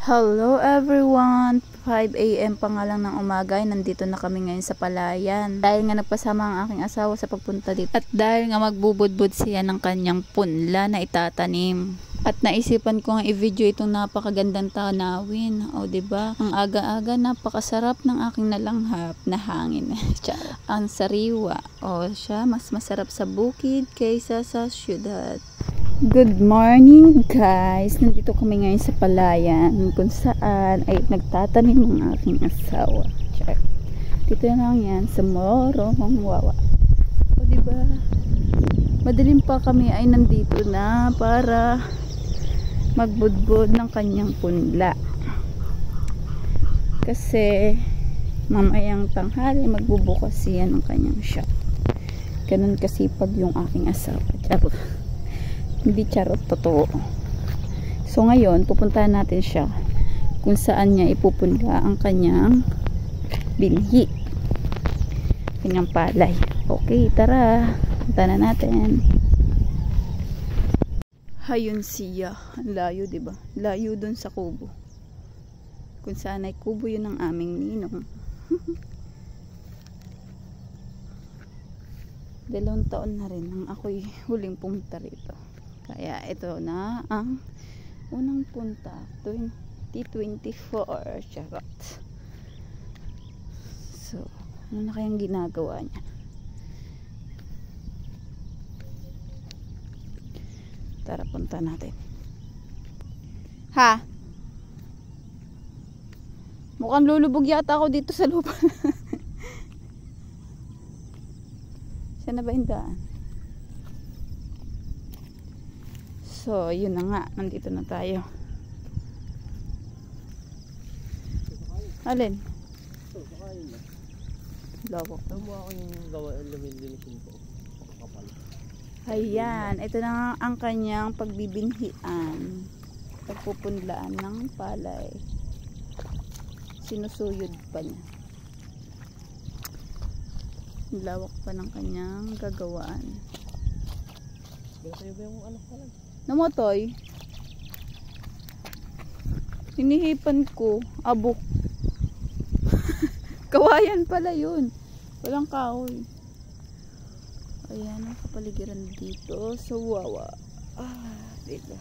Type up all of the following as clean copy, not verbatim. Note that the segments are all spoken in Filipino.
Hello everyone! 5 AM pa nga lang ng umaga ay nandito na kami ngayon sa palayan. Dahil nga nagpasama ang aking asawa sa pagpunta dito. At dahil nga magbubudbud siya ng kanyang punla na itatanim. At naisipan ko nga i-video itong napakagandang tanawin. O diba? Ang aga-aga napakasarap ng aking nalanghap na hangin. Ang sariwa. O siya, mas masarap sa bukid kaysa sa syudad. Good morning guys! Nandito kami ngayon sa palayan kung saan ay nagtatanim ang aking asawa. Check. Dito lang yan sa Morong Wawa. O diba? Madilim pa kami ay nandito na para magbudbud ng kanyang punla. Kasi mamayang tanghali magbubukas siya ng kanyang shop. Ganun kasipag yung aking asawa. Charot. Hindi charot, totoo. So ngayon, pupuntahan natin siya kung saan niya ipupunla ang kanyang binhi. Kanyang palay. Okay, tara. Punta na natin. Hayun siya. Ang layo, diba? Layo dun sa kubo. Kung saan ay kubo yun ang aming ninong. 2 taon na rin nang ako'y huling pumunta rito. Kaya ito na ang unang punta, 2024, charot. So, ano na kayang ginagawa niya? Tara, punta natin. Ha? Mukhang lulubog yata ako dito sa lupa. Saan na ba yung daan? So, yun na nga. Nandito na tayo. Alin? Lawak. Tama ako yung linisin ko. Ayan. Ito na nga ang kanyang pagbibinhian. Pagpupunlaan ng palay. Sinusuyod pa niya. Lawak pa ng kanyang gagawaan. Sa'yo ba yung anak ka lang? Namotoy. Hinihipan ko. Abok. Kawayan pala yun. Walang kahoy. Ayan ang kapaligiran dito sa Wawa. Dito.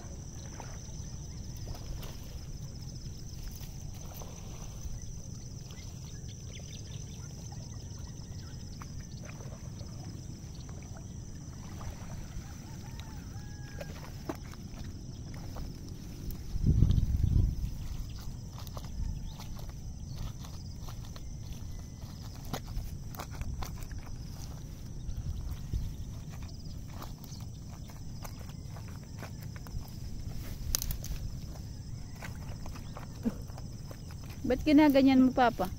Ba't ginaganyan mo, Papa?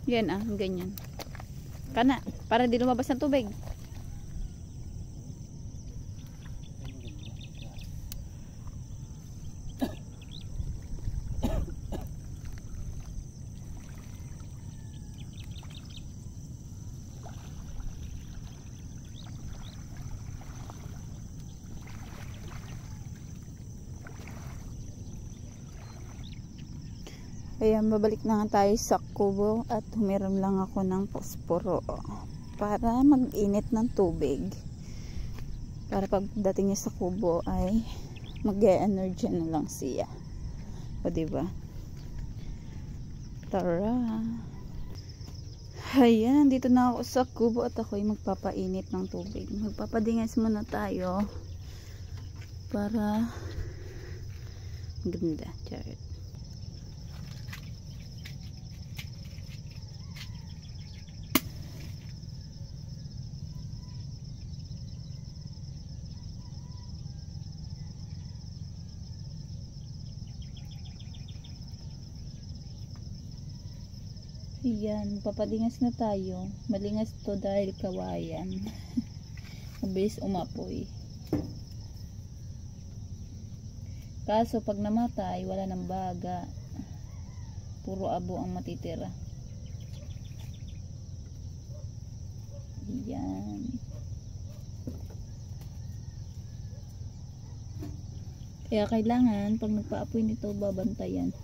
Yan ganyan. Kana, para di lumabas ng tubig. Ayan, babalik na nga tayo sa kubo at humiram lang ako ng posporo para mag-init ng tubig. Para pagdating niya sa kubo ay mag-e-energy na lang siya. O diba? Tara! Ayan, dito na ako sa kubo at ako'y magpapainit ng tubig. Magpapadingas muna tayo para ganda. Charot. Ayan, papadingas na tayo. Malingas to dahil kawayan. Mabilis umapoy. Kaso pag namatay, wala nang baga. Puro abo ang matitira. Ayan. Kaya kailangan pag nagpa-apoy nito babantayan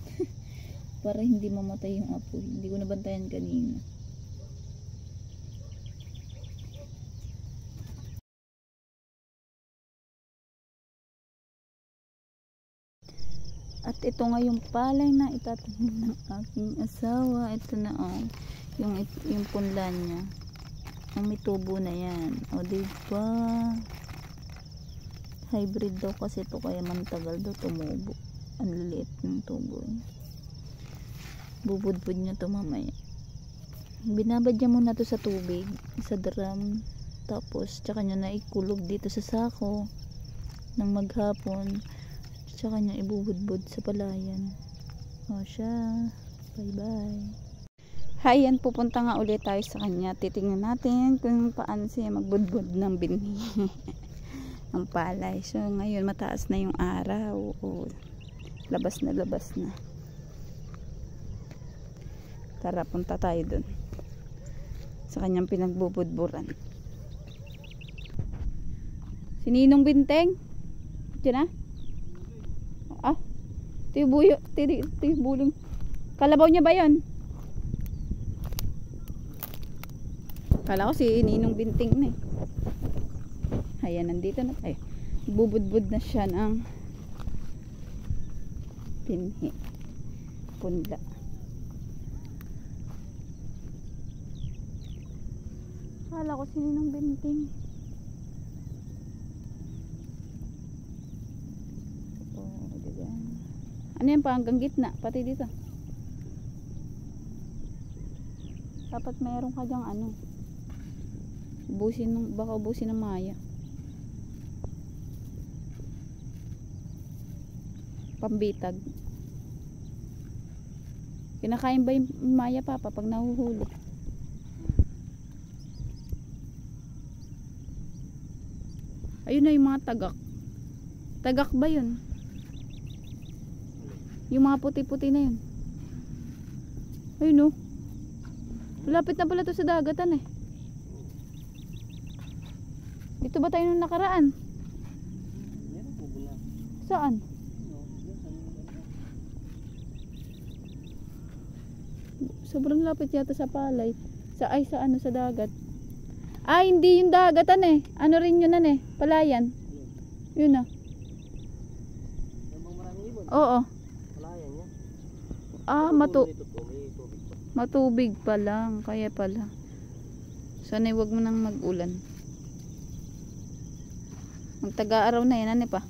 para hindi mamatay yung apoy. Hindi ko nabantayan kanina. At ito nga yung palay na itatanim ng aking asawa. Ito na yung punla niya. Ang may tubo na yan. O diba? Hybrid daw kasi ito kaya mantagal daw tumubo. Ang liliit ng tubo niya. Bubudbud niya ito mamaya. Binabadya muna ito sa tubig. Sa drum. Tapos tsaka niya na ikulog dito sa sako. Nang maghapon. Tsaka niya ibubudbud sa palayan. O siya. Bye bye. Hi, yan, pupunta nga ulit tayo sa kanya. Titingnan natin kung paano siya magbudbud ng binhi. Ang palay. So ngayon mataas na yung araw. O, labas na. Tara, punta tayo dun. Sa kanyang pinagbubudburan. Sininong Binteng? Diyan na? Ito yung buling. Kalabaw niya ba yun? Kala ko si Ninong Binting na eh. Ayan, nandito na tayo. Bubudbud na siya ng pinhi. Punla. Kala ko si Ninong Binting. Ano yan pa hanggang gitna, pati dito. Dapat mayroon ka dyang ano. Baka ubusin ng maya. Pambitag. Kinakain ba yung maya, Papa, pag nahuhulog? Ayun na yung mga tagak. Tagak ba yun? Yung mga puti-puti na yun. Ayun, oh. Lapit na pala to sa dagatan eh. Dito ba tayo nung nakaraan? Saan? Sobrang lapit yata sa palay. Sa dagat. Hindi yung dagatan eh. Ano rin yun eh. Palayan. Yun na. Oo. Matubig pa lang. Kaya pala. Sana'y wag mo nang mag-ulan. Magtaga-araw na yan. Ano pa?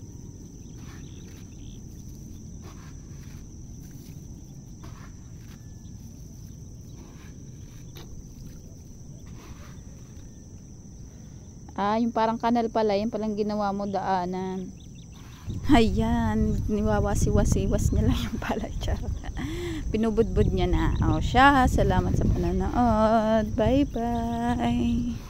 Yung parang kanal pala. Yung palang ginawa mo daanan. Ayan. Niwawasi-wasiwas niya lang yung palay. Charot. Pinubudbud niya na. Siya. Salamat sa panonood. Bye bye.